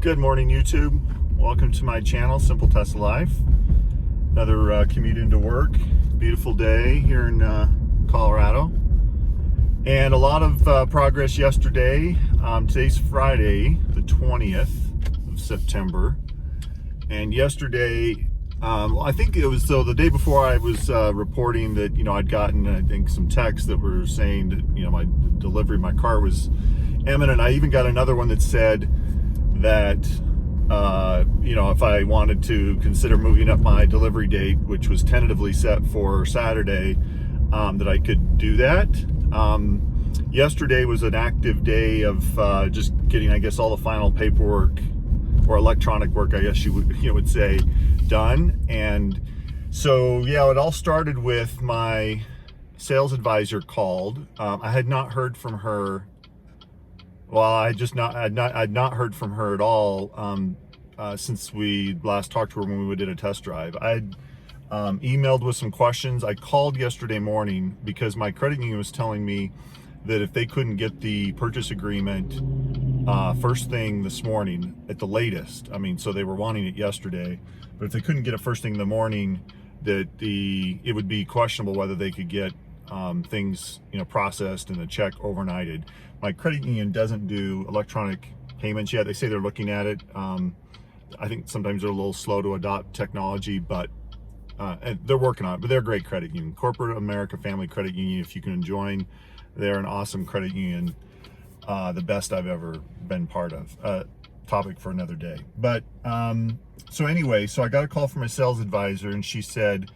Good morning, YouTube. Welcome to my channel, Simple Tesla Life. Another commute into work. Beautiful day here in Colorado. And a lot of progress yesterday. Today's Friday, the 20th of September. And yesterday, I think it was the day before I was reporting that, I'd gotten, I think, some texts that were saying that, my delivery, my car was imminent. I even got another one that said that, if I wanted to consider moving up my delivery date, which was tentatively set for Saturday, that I could do that. Yesterday was an active day of just getting, I guess, all the final paperwork or electronic work, I guess you would say, done. And so, yeah, it all started with my sales advisor called. I had not heard from her. Well, I'd not heard from her at all since we last talked to her when we did a test drive. I had emailed with some questions. I called yesterday morning because my credit union was telling me that if they couldn't get the purchase agreement first thing this morning at the latest, so they were wanting it yesterday, but if they couldn't get it first thing in the morning, that it would be questionable whether they could get things processed and the check overnighted. My credit union doesn't do electronic payments yet. They say they're looking at it. I think sometimes they're a little slow to adopt technology, but and they're working on it. But they're a great credit union, Corporate America Family Credit Union. If you can join, they're an awesome credit union, the best I've ever been part of. Topic for another day. But so anyway, so I got a call from my sales advisor, and she said,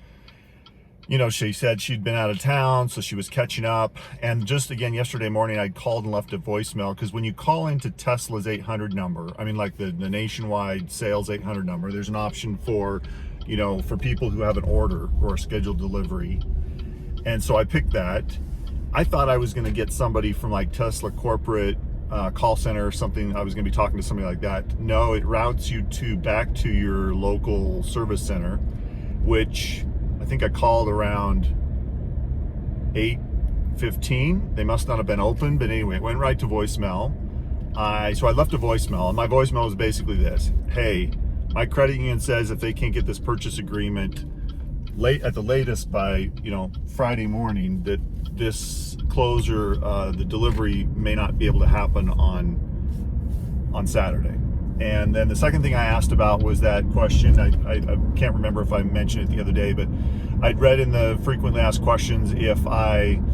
she said she'd been out of town, so she was catching up. And just again, yesterday morning, I called and left a voicemail, because when you call into Tesla's 800 number, like the nationwide sales 800 number, there's an option for, for people who have an order or a scheduled delivery. And so I picked that. I thought I was going to get somebody from like Tesla corporate call center or something. I was going to be talking to somebody like that. No, it routes you back to your local service center, which I think I called around 8:15. They must not have been open, but anyway, it went right to voicemail. So I left a voicemail, and my voicemail was basically this: hey, my credit union says if they can't get this purchase agreement at the latest by Friday morning, that this closure, the delivery may not be able to happen on Saturday. And then the second thing I asked about was that question. I can't remember if I mentioned it the other day, but I'd read in the frequently asked questions if I'm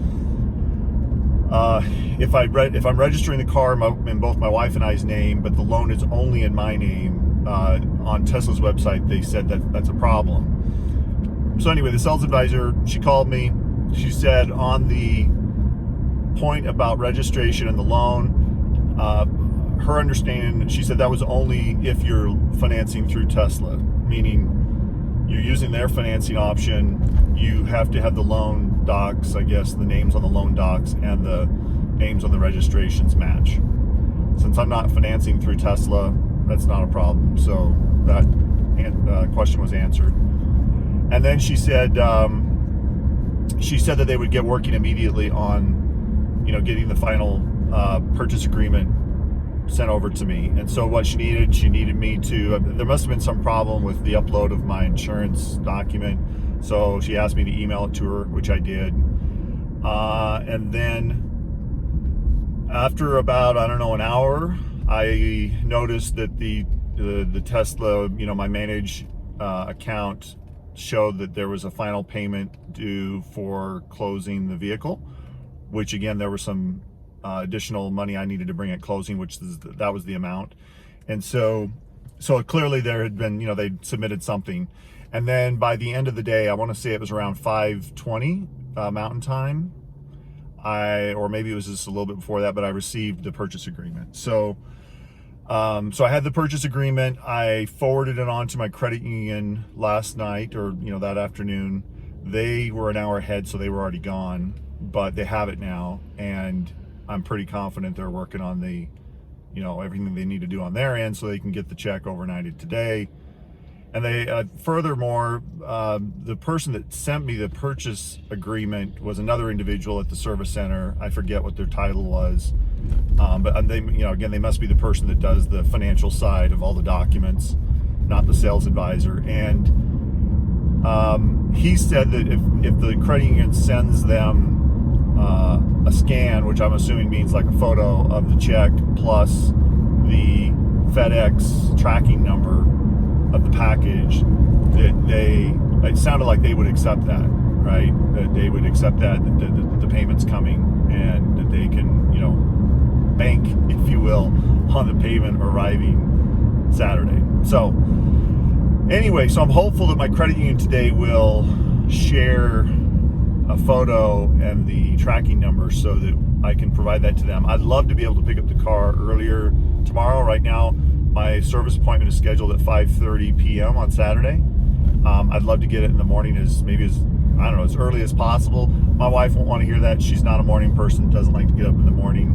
registering the car in both my wife and I's name, but the loan is only in my name. On Tesla's website, they said that that's a problem. So anyway, the sales advisor, she called me. She said on the point about registration and the loan, her understanding, she said that was only if you're financing through Tesla, meaning you're using their financing option. You have to have the loan docs, I guess, the names on the loan docs and the names on the registrations match. Since I'm not financing through Tesla, that's not a problem. So that question was answered. And then she said that they would get working immediately on, getting the final purchase agreement sent over to me. And so what she needed me to, there must have been some problem with the upload of my insurance document. So she asked me to email it to her, which I did. And then after about, an hour, I noticed that the Tesla, my manage account showed that there was a final payment due for closing the vehicle, which again, there was some additional money I needed to bring at closing, that was the amount. And so clearly there had been, they'd submitted something. And then by the end of the day, I want to say it was around 5:20 Mountain Time, or maybe it was just a little bit before that, but I received the purchase agreement. So I had the purchase agreement. I forwarded it on to my credit union last night, or that afternoon. They were an hour ahead, so they were already gone, but they have it now, and I'm pretty confident they're working on the, everything they need to do on their end so they can get the check overnighted today. And they, furthermore, the person that sent me the purchase agreement was another individual at the service center. I forget what their title was, but they, again, they must be the person that does the financial side of all the documents, not the sales advisor. And he said that if the credit union sends them a scan, which I'm assuming means like a photo of the check plus the FedEx tracking number of the package, that it sounded like they would accept that, right? That they would accept that the payment's coming, and that they can, bank, if you will, on the payment arriving Saturday. So anyway, so I'm hopeful that my credit union today will share a photo and the tracking number so that I can provide that to them. I'd love to be able to pick up the car earlier tomorrow. Right now, my service appointment is scheduled at 5:30 p.m. on Saturday. I'd love to get it in the morning, as early as possible. My wife won't want to hear that. She's not a morning person, doesn't like to get up in the morning,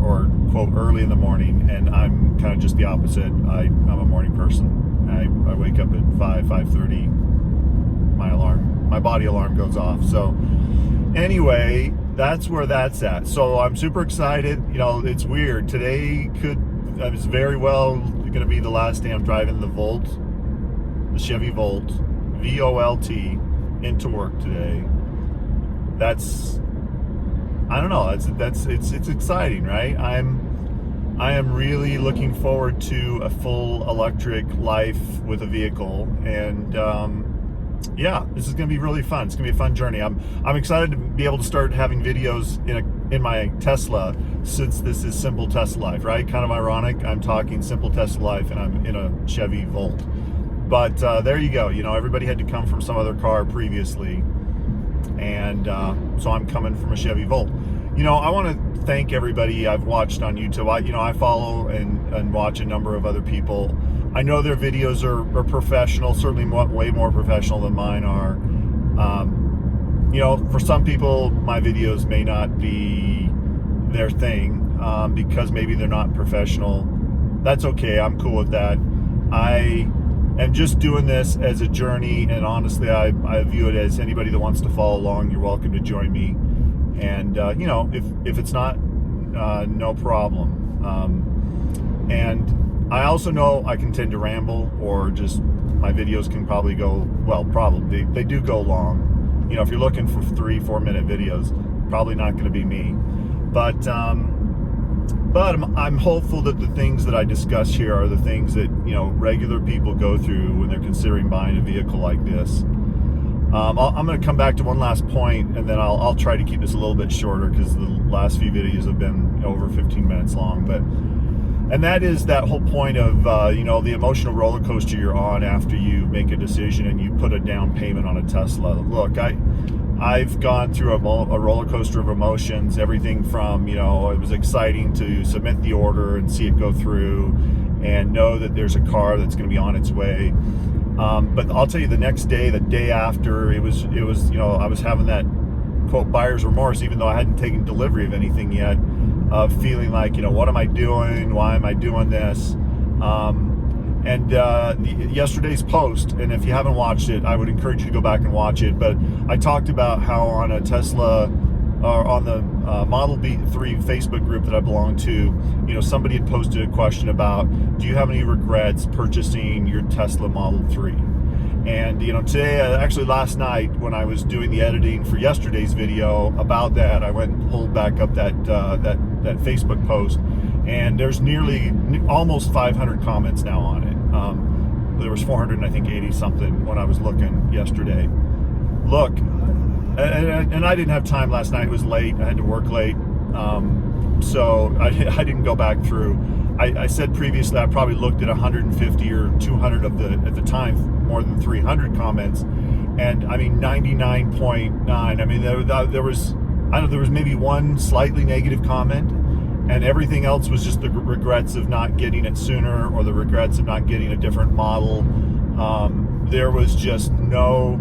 or quote early in the morning, and I'm kind of just the opposite. I'm a morning person. I wake up at 5:30. My body alarm goes off. So anyway, that's where that's at. So I'm super excited. It's weird. Today it's very well going to be the last day I'm driving the Volt, the Chevy Volt, V-O-L-T, into work today. It's exciting, right? I am really looking forward to a full electric life with a vehicle, and this is going to be really fun. It's going to be a fun journey. I'm excited to be able to start having videos in my Tesla, since this is Simple Tesla Life, right? Kind of ironic. I'm talking Simple Tesla Life and I'm in a Chevy Volt. But there you go. Everybody had to come from some other car previously, and so I'm coming from a Chevy Volt. I want to thank everybody I've watched on YouTube. I follow and watch a number of other people. I know their videos are professional, certainly way more professional than mine are. For some people, my videos may not be their thing, because maybe they're not professional. That's okay. I'm cool with that. I am just doing this as a journey, and honestly, I view it as anybody that wants to follow along, you're welcome to join me. And if it's not, no problem. And I also know I can tend to ramble, or just my videos can probably go, they do go long. If you're looking for 3-4 minute videos, probably not going to be me. But I'm hopeful that the things that I discuss here are the things that regular people go through when they're considering buying a vehicle like this. I'm going to come back to one last point, and then I'll try to keep this a little bit shorter, because the last few videos have been over 15 minutes long. And that is that whole point of the emotional roller coaster you're on after you make a decision and you put a down payment on a Tesla. Look, I've gone through a roller coaster of emotions, everything from, it was exciting to submit the order and see it go through and know that there's a car that's going to be on its way. But I'll tell you, the next day, the day after, it was I was having that, quote, buyer's remorse, even though I hadn't taken delivery of anything yet, of feeling like, what am I doing? Why am I doing this? Yesterday's post, and if you haven't watched it, I would encourage you to go back and watch it. But I talked about how on a Tesla, or on the Model B3 Facebook group that I belong to, somebody had posted a question about, do you have any regrets purchasing your Tesla Model 3? And today, actually last night, when I was doing the editing for yesterday's video about that, I went and pulled back up that Facebook post, and there's almost 500 comments now on it. There was 480 something when I was looking yesterday. Look, and I didn't have time last night. It was late. I had to work late, so I didn't go back through. I said previously I probably looked at 150 or 200 of at the time, more than 300 comments, and 99.9. There was maybe one slightly negative comment, and everything else was just the regrets of not getting it sooner, or the regrets of not getting a different model. There was just no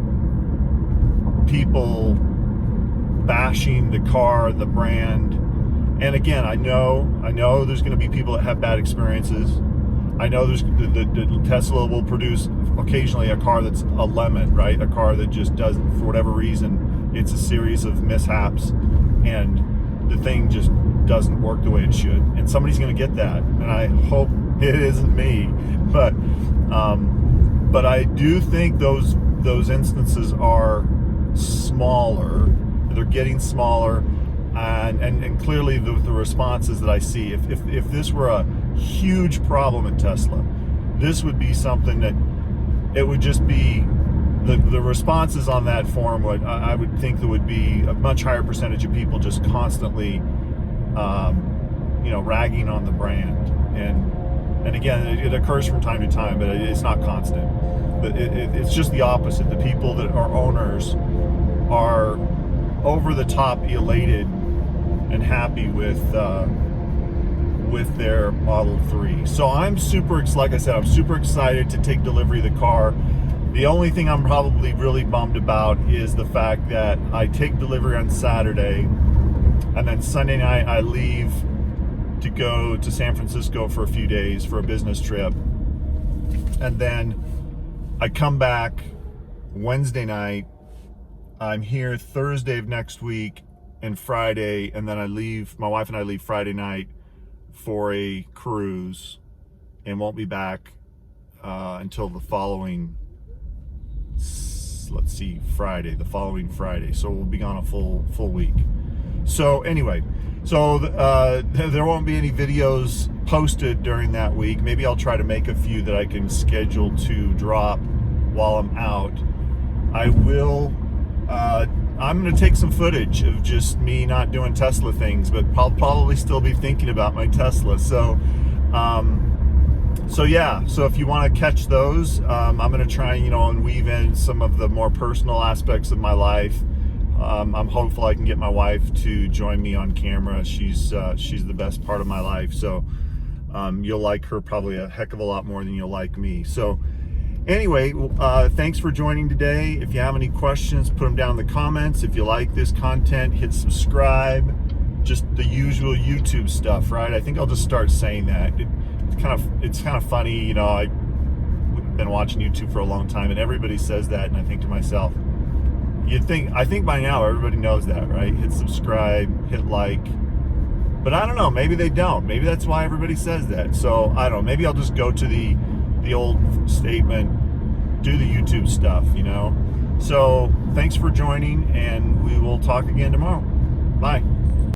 people bashing the car, the brand. And again, I know there's going to be people that have bad experiences, I know the Tesla will produce occasionally a car that's a lemon, right? A car that just doesn't, for whatever reason, it's a series of mishaps and the thing just doesn't work the way it should. And somebody's going to get that. And I hope it isn't me. But I do think those instances are smaller. They're getting smaller. And clearly the responses that I see, if this were a huge problem at Tesla, this would be something that it would just be the responses on that forum I would think there would be a much higher percentage of people just constantly ragging on the brand. And again, it occurs from time to time, but it's not constant. But it's just the opposite. The people that are owners are over the top elated and happy with their Model 3. So I'm like I said, I'm super excited to take delivery of the car. The only thing I'm probably really bummed about is the fact that I take delivery on Saturday, and then Sunday night I leave to go to San Francisco for a few days for a business trip. And then I come back Wednesday night. I'm here Thursday of next week and Friday, and then my wife and I leave Friday night for a cruise and won't be back until the following, the following Friday. So we'll be gone a full week. So anyway, there won't be any videos posted during that week. Maybe I'll try to make a few that I can schedule to drop while I'm out. I'm going to take some footage of just me not doing Tesla things, but I'll probably still be thinking about my Tesla. So if you want to catch those, I'm going to try, and weave in some of the more personal aspects of my life. I'm hopeful I can get my wife to join me on camera. She's the best part of my life. So you'll like her probably a heck of a lot more than you'll like me. So anyway, thanks for joining today. If you have any questions, put them down in the comments. If you like this content, hit subscribe. Just the usual YouTube stuff, right? I think I'll just start saying that. It's kind of funny, I've been watching YouTube for a long time, and everybody says that, and I think to myself, I think by now everybody knows that, right? Hit subscribe, hit like. But I don't know, maybe they don't. Maybe that's why everybody says that. So I don't know. Maybe I'll just go to the old statement, do the YouTube stuff, So thanks for joining, and we will talk again tomorrow. Bye.